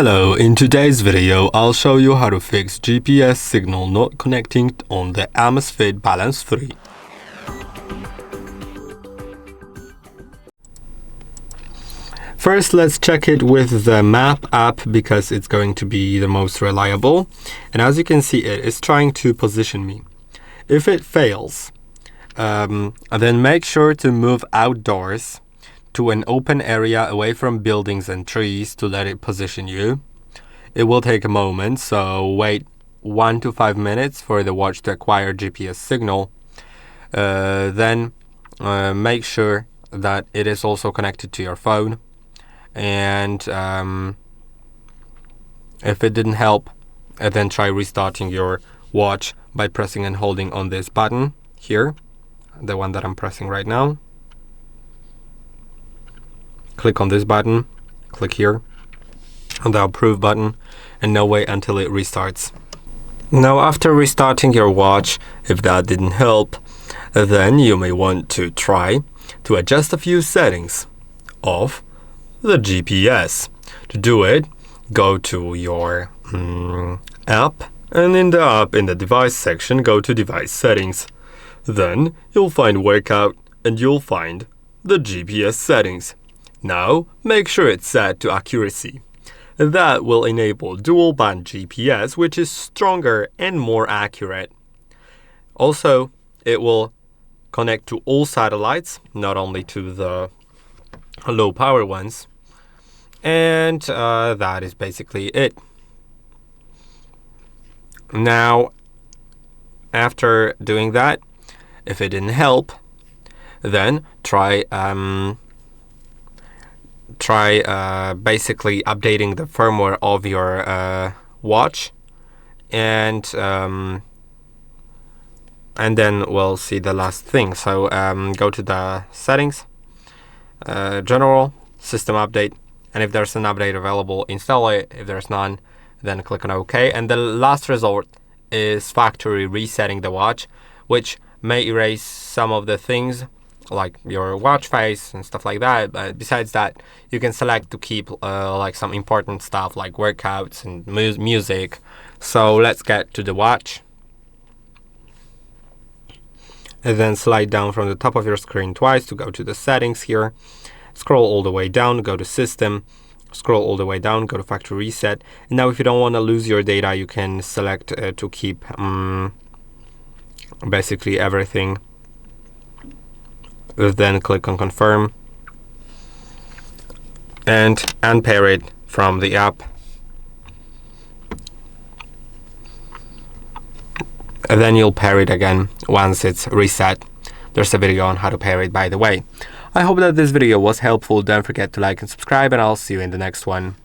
Hello, in today's video I'll show you how to fix GPS signal not connecting on the AMAZFIT Balance 3. First, let's check it with the map app because it's going to be the most reliable. And as you can see, it is trying to position me. If it fails, then make sure to move outdoors to an open area away from buildings and trees to let it position you. It will take a moment, so wait 1 to 5 minutes for the watch to acquire GPS signal. Then make sure that it is also connected to your phone. And if it didn't help, then try restarting your watch by pressing and holding on this button here, the one that I'm pressing right now. Click on this button, click here on the approve button, and now wait until it restarts. Now, after restarting your watch, if that didn't help, then you may want to try to adjust a few settings of the GPS. To do it, go to your app, and in the app, in the device section, go to device settings. Then you'll find workout and you'll find the GPS settings. Now, make sure it's set to accuracy. That will enable dual band GPS, which is stronger and more accurate. Also, it will connect to all satellites, not only to the low power ones. And that is basically it. Now, after doing that, if it didn't help, then try basically updating the firmware of your watch, and then we'll see the last thing. So go to the settings, general, system update, and if there's an update available, install it. If there's none, then click on OK. And the last resort is factory resetting the watch, which may erase some of the things like your watch face and stuff like that. But besides that, you can select to keep like some important stuff like workouts and music. So let's get to the watch, and then slide down from the top of your screen twice to go to the settings here. Scroll all the way down, go to system, scroll all the way down, go to factory reset. And now if you don't want to lose your data, you can select to keep basically everything. Then click on confirm and unpair it from the app. And then you'll pair it again once it's reset. There's a video on how to pair it, by the way. I hope that this video was helpful. Don't forget to like and subscribe, and I'll see you in the next one.